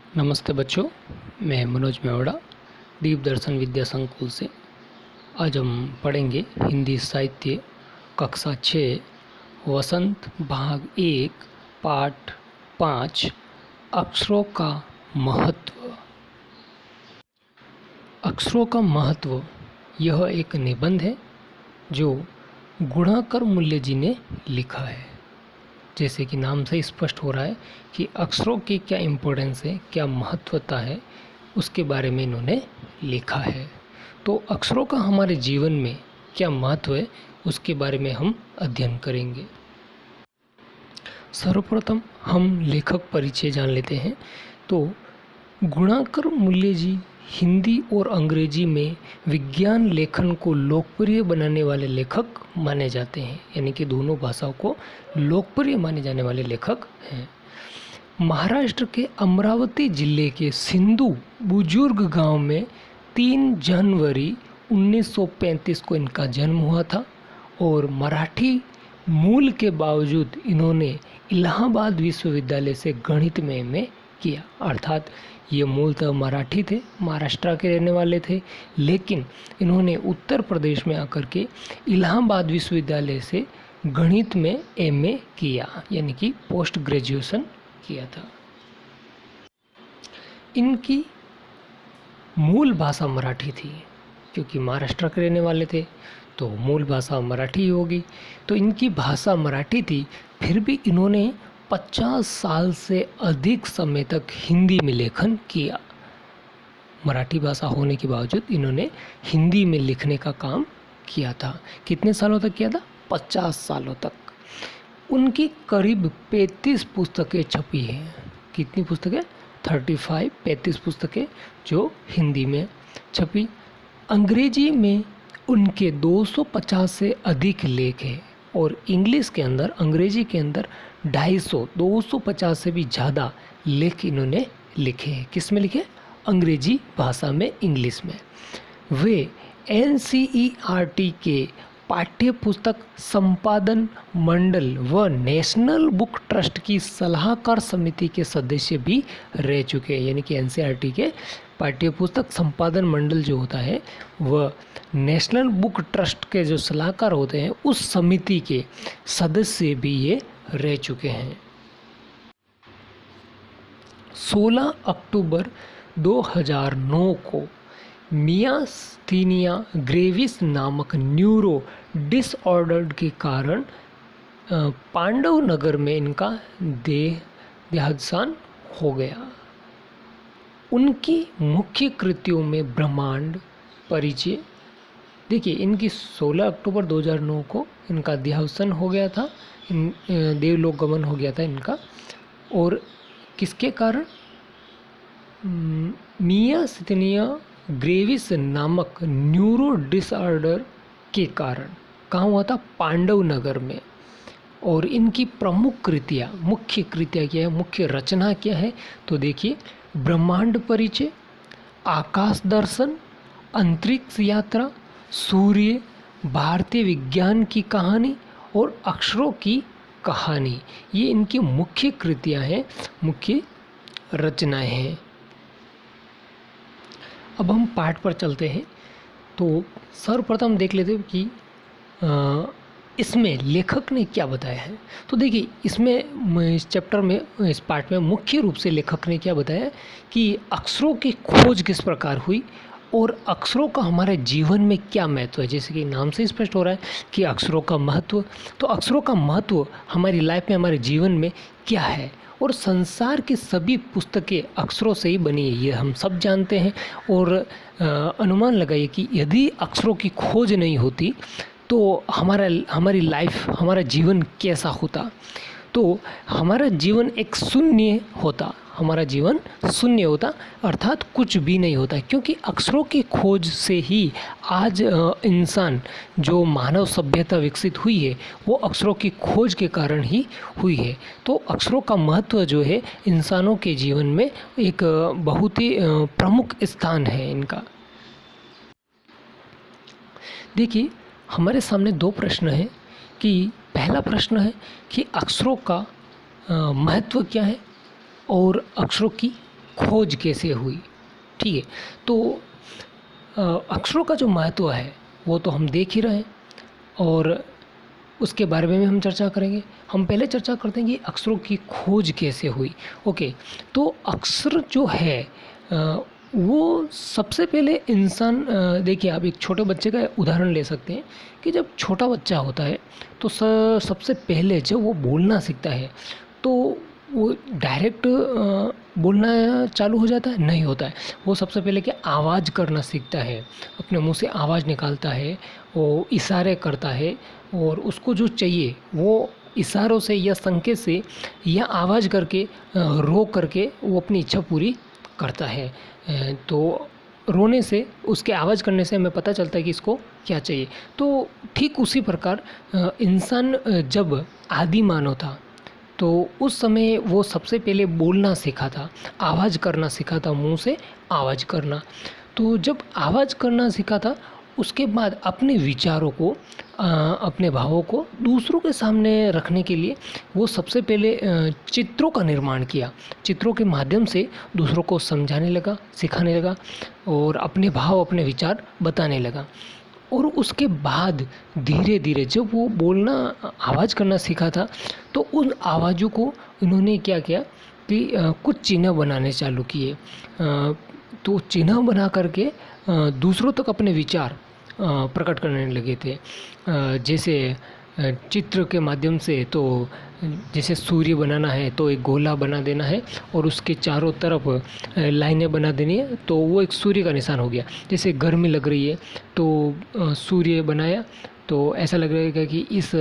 नमस्ते बच्चों, मैं मनोज मेवाड़ा दीप दर्शन विद्या संकुल से। आज हम पढ़ेंगे हिंदी साहित्य कक्षा 6 वसंत भाग 1 पाठ 5 अक्षरों का महत्व। अक्षरों का महत्व यह एक निबंध है जो गुणाकर मूल्य जी ने लिखा है। जैसे कि नाम से स्पष्ट हो रहा है कि अक्षरों की क्या इम्पोर्टेंस है, क्या महत्वता है, उसके बारे में इन्होंने लिखा है। तो अक्षरों का हमारे जीवन में क्या महत्व है, उसके बारे में हम अध्ययन करेंगे। सर्वप्रथम हम लेखक परिचय जान लेते हैं। तो गुणाकर मूल्य जी हिंदी और अंग्रेजी में विज्ञान लेखन को लोकप्रिय बनाने वाले लेखक माने जाते हैं, यानी कि दोनों भाषाओं को लोकप्रिय माने जाने वाले लेखक हैं। महाराष्ट्र के अमरावती जिले के सिंधु बुजुर्ग गांव में 3 जनवरी 1935 को इनका जन्म हुआ था और मराठी मूल के बावजूद इन्होंने इलाहाबाद विश्वविद्यालय से गणित में एमए किया। अर्थात ये मूलतः मराठी थे, महाराष्ट्र के रहने वाले थे, लेकिन इन्होंने उत्तर प्रदेश में आकर के इलाहाबाद विश्वविद्यालय से गणित में एमए किया, यानी कि पोस्ट ग्रेजुएशन किया था। इनकी मूल भाषा मराठी थी, क्योंकि महाराष्ट्र के रहने वाले थे तो मूल भाषा मराठी ही होगी। तो इनकी भाषा मराठी थी, फिर भी इन्होंने 50 साल से अधिक समय तक हिंदी में लेखन किया। मराठी भाषा होने के बावजूद इन्होंने हिंदी में लिखने का काम किया था। कितने सालों तक किया था? 50 सालों तक। उनकी करीब 35 पुस्तकें छपी हैं। कितनी पुस्तकें? 35 पुस्तकें जो हिंदी में छपी। अंग्रेजी में उनके 250 से अधिक लेख हैं और अंग्रेजी के अंदर 250 से भी ज़्यादा लेख इन्होंने लिखे हैं। किस में लिखे? अंग्रेजी भाषा में, इंग्लिश में। वे NCERT के पाठ्य पुस्तक संपादन मंडल व नेशनल बुक ट्रस्ट की सलाहकार समिति के सदस्य भी रह चुके हैं, यानी कि NCERT के पाठ्य पुस्तक संपादन मंडल जो होता है वह नेशनल बुक ट्रस्ट के जो सलाहकार होते हैं उस समिति के सदस्य भी ये रह चुके हैं। 16 अक्टूबर 2009 को मियास्थीनिया ग्रेविस नामक न्यूरो डिसऑर्डर के कारण पांडव नगर में इनका देहावसान हो गया। उनकी मुख्य कृतियों में ब्रह्मांड परिचय, देखिए इनकी 16 अक्टूबर 2009 को इनका देहावसान हो गया था, देवलोक गमन हो गया था इनका। और किसके कारण? मियास्थीनिया ग्रेविस नामक न्यूरो डिसऑर्डर के कारण। कहाँ हुआ था? पांडव नगर में। और इनकी मुख्य कृतियाँ क्या है, मुख्य रचना क्या है? तो देखिए, ब्रह्मांड परिचय, आकाश दर्शन, अंतरिक्ष यात्रा, सूर्य, भारतीय विज्ञान की कहानी और अक्षरों की कहानी, ये इनकी मुख्य कृतियाँ हैं, मुख्य रचनाएं हैं। अब हम पाठ पर चलते हैं। तो सर्वप्रथम देख लेते हैं कि इसमें लेखक ने क्या बताया है। तो देखिए, इस चैप्टर में, इस पाठ में मुख्य रूप से लेखक ने क्या बताया कि अक्षरों की खोज किस प्रकार हुई और अक्षरों का हमारे जीवन में क्या महत्व है। जैसे कि नाम से स्पष्ट हो रहा है कि अक्षरों का महत्व, तो अक्षरों का महत्व हमारी लाइफ में, हमारे जीवन में क्या है। और संसार की सभी पुस्तकें अक्षरों से ही बनी है, ये हम सब जानते हैं। और अनुमान लगाइए कि यदि अक्षरों की खोज नहीं होती तो हमारी लाइफ, हमारा जीवन कैसा होता? तो हमारा जीवन एक शून्य होता, अर्थात कुछ भी नहीं होता, क्योंकि अक्षरों की खोज से ही आज इंसान, जो मानव सभ्यता विकसित हुई है, वो अक्षरों की खोज के कारण ही हुई है। तो अक्षरों का महत्व जो है इंसानों के जीवन में एक बहुत ही प्रमुख स्थान है इनका। देखिए, हमारे सामने 2 प्रश्न हैं कि पहला प्रश्न है कि अक्षरों का महत्व क्या है और अक्षरों की खोज कैसे हुई। ठीक है, तो अक्षरों का जो महत्व है वो तो हम देख ही रहे हैं और उसके बारे में भी हम चर्चा करेंगे। हम पहले चर्चा करते हैं कि अक्षरों की खोज कैसे हुई। ओके, तो अक्षर जो है वो सबसे पहले इंसान, देखिए आप एक छोटे बच्चे का उदाहरण ले सकते हैं कि जब छोटा बच्चा होता है तो सबसे पहले जब वो बोलना सीखता है तो वो डायरेक्ट बोलना चालू हो जाता है, नहीं होता है। वो सबसे पहले क्या आवाज़ करना सीखता है, अपने मुंह से आवाज़ निकालता है, वो इशारे करता है और उसको जो चाहिए वो इशारों से या संकेत से या आवाज़ करके रोक करके वो अपनी इच्छा पूरी करता है। तो रोने से, उसके आवाज़ करने से हमें पता चलता है कि इसको क्या चाहिए। तो ठीक उसी प्रकार इंसान जब आदि मानव था तो उस समय वो सबसे पहले बोलना सीखा था, आवाज़ करना सीखा था, मुंह से आवाज़ करना। तो जब आवाज़ करना सीखा था उसके बाद अपने विचारों को, अपने भावों को दूसरों के सामने रखने के लिए वो सबसे पहले चित्रों का निर्माण किया। चित्रों के माध्यम से दूसरों को समझाने लगा, सिखाने लगा और अपने भाव, अपने विचार बताने लगा। और उसके बाद धीरे धीरे जब वो बोलना, आवाज़ करना सीखा था तो उन आवाज़ों को इन्होंने क्या किया कि कुछ चिन्ह बनाने चालू किए। तो चिन्ह बना करके दूसरों तक अपने विचार प्रकट करने लगे थे। जैसे चित्र के माध्यम से, तो जैसे सूर्य बनाना है तो एक गोला बना देना है और उसके चारों तरफ लाइनें बना देनी है, तो वो एक सूर्य का निशान हो गया। जैसे गर्मी लग रही है तो सूर्य बनाया तो ऐसा लग रहेगा कि इस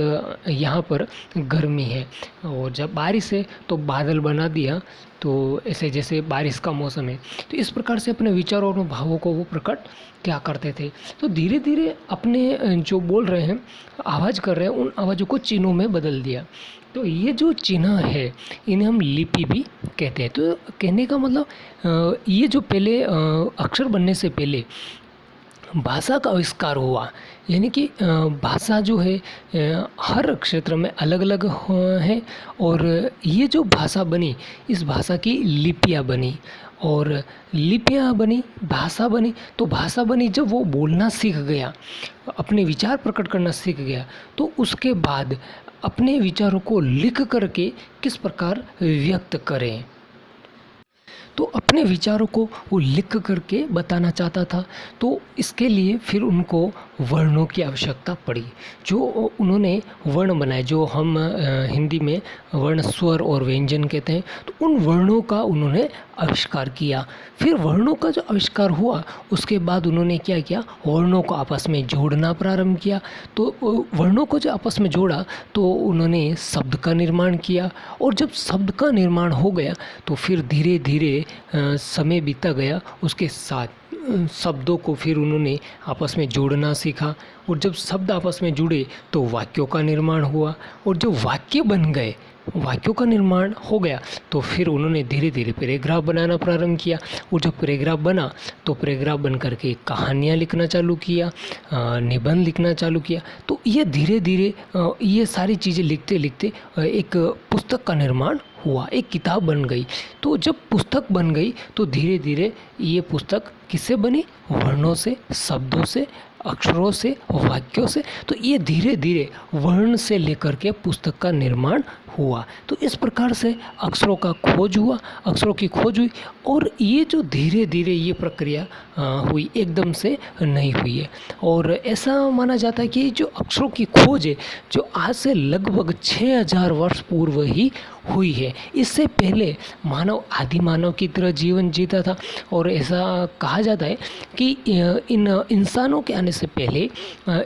यहाँ पर गर्मी है। और जब बारिश है तो बादल बना दिया, तो ऐसे जैसे बारिश का मौसम है। तो इस प्रकार से अपने विचारों और भावों को वो प्रकट क्या करते थे। तो धीरे धीरे अपने जो बोल रहे हैं, आवाज़ कर रहे हैं, उन आवाज़ों को चिन्हों में बदल दिया। तो ये जो चिन्ह है इन्हें हम लिपि भी कहते हैं। तो कहने का मतलब ये जो पहले अक्षर बनने से पहले भाषा का आविष्कार हुआ, यानी कि भाषा जो है हर क्षेत्र में अलग अलग है और ये जो भाषा बनी, इस भाषा की लिपियाँ बनी और लिपियाँ बनी, भाषा बनी। तो भाषा बनी जब वो बोलना सीख गया, अपने विचार प्रकट करना सीख गया, तो उसके बाद अपने विचारों को लिख करके किस प्रकार व्यक्त करें। तो अपने विचारों को वो लिख करके बताना चाहता था। तो इसके लिए फिर उनको वर्णों की आवश्यकता पड़ी। जो उन्होंने वर्ण बनाए, जो हम हिंदी में वर्ण, स्वर और व्यंजन कहते हैं, तो उन वर्णों का उन्होंने आविष्कार किया। फिर वर्णों का जो आविष्कार हुआ उसके बाद उन्होंने क्या किया, वर्णों को आपस में जोड़ना प्रारंभ किया। तो वर्णों को जो आपस में जोड़ा तो उन्होंने शब्द का निर्माण किया और जब शब्द का निर्माण हो गया तो फिर धीरे धीरे समय बीता गया, उसके साथ शब्दों को फिर उन्होंने आपस में जोड़ना सीखा और जब शब्द आपस में जुड़े तो वाक्यों का निर्माण हुआ और जब वाक्य बन गए, वाक्यों का निर्माण हो गया, तो फिर उन्होंने धीरे धीरे पैराग्राफ बनाना प्रारंभ किया और जब पैराग्राफ बना तो पैराग्राफ बन करके कहानियाँ लिखना चालू किया, निबंध लिखना चालू किया। तो ये धीरे धीरे ये सारी चीज़ें लिखते लिखते एक पुस्तक का निर्माण हुआ, एक किताब बन गई। तो जब पुस्तक बन गई तो धीरे धीरे ये पुस्तक किससे बनी, वर्णों से, शब्दों से, अक्षरों से, वाक्यों से। तो ये धीरे धीरे वर्ण से लेकर के पुस्तक का निर्माण हुआ। तो इस प्रकार से अक्षरों का खोज हुआ, अक्षरों की खोज हुई और ये जो धीरे धीरे ये प्रक्रिया हुई, एकदम से नहीं हुई है। और ऐसा माना जाता है कि जो अक्षरों की खोज है जो आज से लगभग 6000 वर्ष पूर्व ही हुई है। इससे पहले मानव आदि मानव की तरह जीवन जीता था और ऐसा कहा जाता है कि इन इंसानों के आने से पहले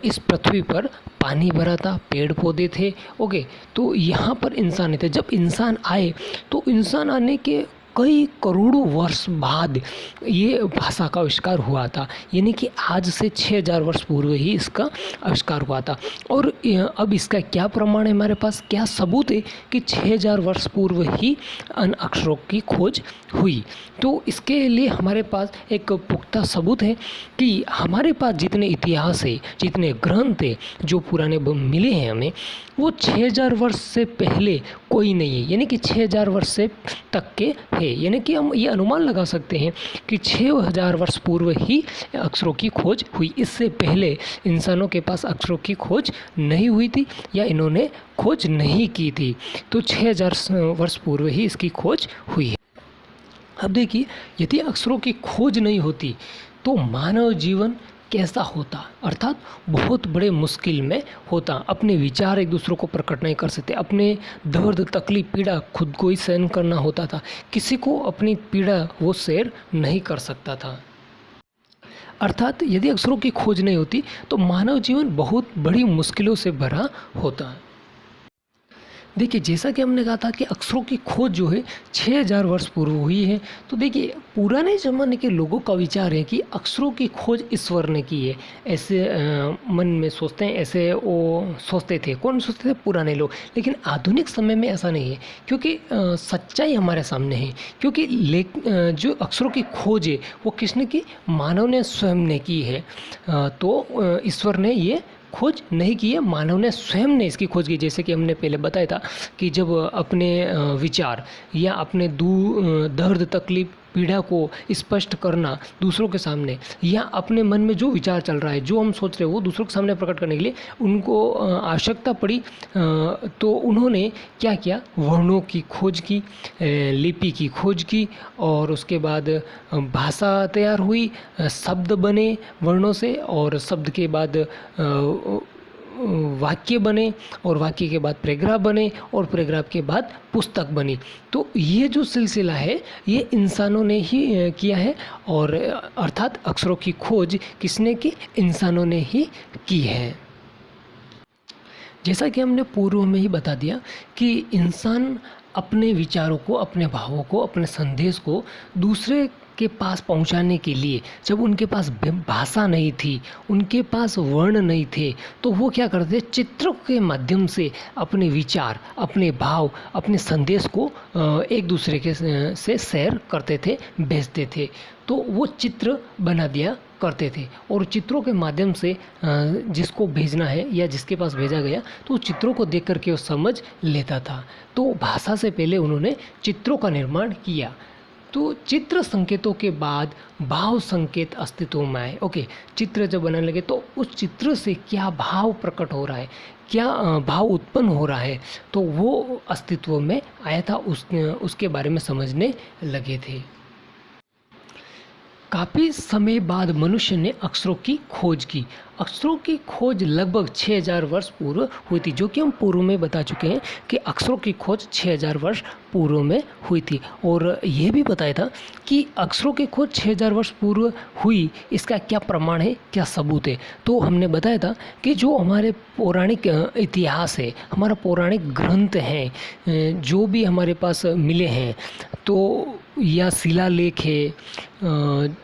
इस पृथ्वी पर पानी भरा था, पेड़ पौधे थे। ओके, तो यहाँ पर इंसान थे। जब इंसान आए तो इंसान आने के कई करोड़ों वर्ष बाद ये भाषा का आविष्कार हुआ था, यानी कि आज से 6000 वर्ष पूर्व ही इसका आविष्कार हुआ था। और अब इसका क्या प्रमाण है हमारे पास, क्या सबूत है कि 6000 वर्ष पूर्व ही अन अक्षरों की खोज हुई। तो इसके लिए हमारे पास एक पुख्ता सबूत है कि हमारे पास जितने इतिहास है, जितने ग्रंथ है जो पुराने मिले हैं हमें, वो 6000 वर्ष से पहले कोई नहीं है, यानी कि 6000 वर्ष से तक के है, यानी कि हम ये अनुमान लगा सकते हैं कि 6000 वर्ष पूर्व ही अक्षरों की खोज हुई। इससे पहले इंसानों के पास अक्षरों की खोज नहीं हुई थी या इन्होंने खोज नहीं की थी। तो 6000 वर्ष पूर्व ही इसकी खोज हुई है। अब देखिए, यदि अक्षरों की खोज नहीं होती तो मानव जीवन कैसा होता, अर्थात बहुत बड़े मुश्किल में होता। अपने विचार एक दूसरों को प्रकट नहीं कर सकते, अपने दर्द तकलीफ पीड़ा खुद को ही सहन करना होता था, किसी को अपनी पीड़ा वो शेयर नहीं कर सकता था। अर्थात यदि अक्षरों की खोज नहीं होती तो मानव जीवन बहुत बड़ी मुश्किलों से भरा होता। देखिए, जैसा कि हमने कहा था कि अक्षरों की खोज जो है 6000 वर्ष पूर्व हुई है। तो देखिए, पुराने ज़माने के लोगों का विचार है कि अक्षरों की खोज ईश्वर ने की है, ऐसे मन में सोचते हैं, ऐसे वो सोचते थे। कौन सोचते थे? पुराने लोग। लेकिन आधुनिक समय में ऐसा नहीं है, क्योंकि सच्चाई हमारे सामने है। क्योंकि जो अक्षरों की खोज है वो किसने की? मानव ने स्वयं ने की है। तो ईश्वर ने ये खोज नहीं की है, मानव ने स्वयं ने इसकी खोज की। जैसे कि हमने पहले बताया था कि जब अपने विचार या अपने दर्द तकलीफ पीड़ा को स्पष्ट करना दूसरों के सामने, या अपने मन में जो विचार चल रहा है, जो हम सोच रहे हैं, वो दूसरों के सामने प्रकट करने के लिए उनको आवश्यकता पड़ी, तो उन्होंने क्या किया? वर्णों की खोज की, लिपि की खोज की, और उसके बाद भाषा तैयार हुई, शब्द बने वर्णों से, और शब्द के बाद वाक्य बने, और वाक्य के बाद पैराग्राफ बने, और पैराग्राफ के बाद पुस्तक बनी। तो ये जो सिलसिला है ये इंसानों ने ही किया है, और अर्थात अक्षरों की खोज किसने की? इंसानों ने ही की है। जैसा कि हमने पूर्व में ही बता दिया कि इंसान अपने विचारों को, अपने भावों को, अपने संदेश को दूसरे के पास पहुंचाने के लिए, जब उनके पास भाषा नहीं थी, उनके पास वर्ण नहीं थे, तो वो क्या करते? चित्रों के माध्यम से अपने विचार, अपने भाव, अपने संदेश को एक दूसरे के से शेयर करते थे, भेजते थे। तो वो चित्र बना दिया करते थे, और चित्रों के माध्यम से जिसको भेजना है या जिसके पास भेजा गया तो चित्रों को देख करके वो समझ लेता था। तो भाषा से पहले उन्होंने चित्रों का निर्माण किया। तो चित्र संकेतों के बाद भाव संकेत अस्तित्व में आए। ओके, चित्र जब बनाने लगे तो उस चित्र से क्या भाव प्रकट हो रहा है, क्या भाव उत्पन्न हो रहा है, तो वो अस्तित्व में आया था, उसके बारे में समझने लगे थे। काफ़ी समय बाद मनुष्य ने अक्षरों की खोज की। अक्षरों की खोज लगभग 6000 वर्ष पूर्व हुई थी, जो कि हम पूर्व में बता चुके हैं कि अक्षरों की खोज 6000 वर्ष पूर्व में हुई थी। और यह भी बताया था कि अक्षरों की खोज 6000 वर्ष पूर्व हुई, इसका क्या प्रमाण है, क्या सबूत है। तो हमने बताया था कि जो हमारे पौराणिक इतिहास है, हमारा पौराणिक ग्रंथ हैं, जो भी हमारे पास मिले हैं, तो या शिलालेख है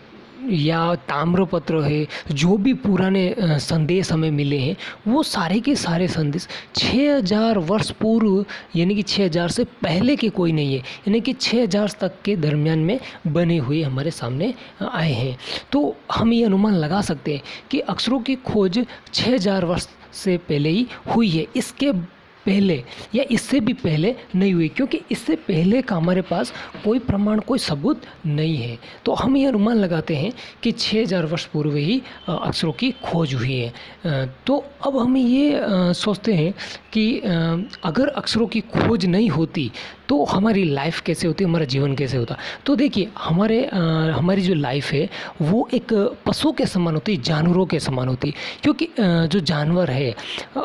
या ताम्रपत्र है, जो भी पुराने संदेश हमें मिले हैं, वो सारे के सारे संदेश 6000 वर्ष पूर्व, यानी कि 6000 से पहले के कोई नहीं है, यानी कि 6000 तक के दरमियान में बने हुए हमारे सामने आए हैं। तो हम ये अनुमान लगा सकते हैं कि अक्षरों की खोज 6000 वर्ष से पहले ही हुई है, इसके पहले या इससे भी पहले नहीं हुई, क्योंकि इससे पहले का हमारे पास कोई प्रमाण, कोई सबूत नहीं है। तो हम ये अनुमान लगाते हैं कि 6000 वर्ष पूर्व ही अक्षरों की खोज हुई है। तो अब हम ये सोचते हैं कि अगर अक्षरों की खोज नहीं होती तो हमारी लाइफ कैसे होती, हमारा जीवन कैसे होता। तो देखिए, हमारी जो लाइफ है वो एक पशु के समान होती, जानवरों के समान होती, क्योंकि जो जानवर है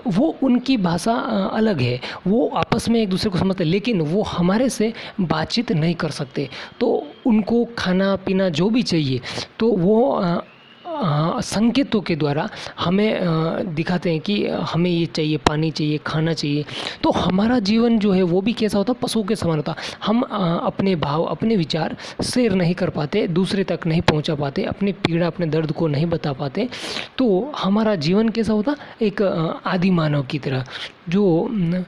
वो उनकी भाषा अलग है, वो आपस में एक दूसरे को समझते हैं, लेकिन वो हमारे से बातचीत नहीं कर सकते। तो उनको खाना पीना जो भी चाहिए तो वो संकेतों के द्वारा हमें दिखाते हैं कि हमें ये चाहिए, पानी चाहिए, खाना चाहिए। तो हमारा जीवन जो है वो भी कैसा होता? पशु के समान होता। हम अपने भाव, अपने विचार शेयर नहीं कर पाते, दूसरे तक नहीं पहुंचा पाते, अपनी पीड़ा, अपने दर्द को नहीं बता पाते। तो हमारा जीवन कैसा होता? एक आदि मानव की तरह, जो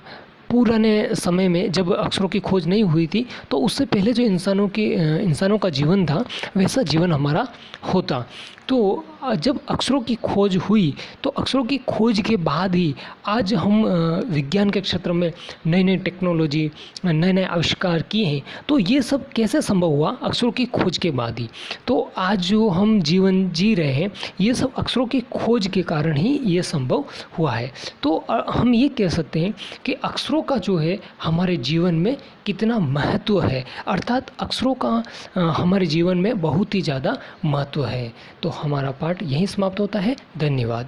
पुराने समय में जब अक्षरों की खोज नहीं हुई थी तो उससे पहले जो इंसानों का जीवन था वैसा जीवन हमारा होता। तो जब अक्षरों की खोज हुई तो अक्षरों की खोज के बाद ही आज हम विज्ञान के क्षेत्र में नई नई टेक्नोलॉजी, नए नए आविष्कार किए हैं। तो ये सब कैसे संभव हुआ? अक्षरों की खोज के बाद ही। तो आज जो हम जीवन जी रहे हैं, ये सब अक्षरों की खोज के कारण ही ये संभव हुआ है। तो हम ये कह सकते हैं कि अक्षरों का जो है हमारे जीवन में कितना महत्व है, अर्थात अक्षरों का हमारे जीवन में बहुत ही ज़्यादा महत्व है। तो हमारा पाठ यहीं समाप्त होता है। धन्यवाद।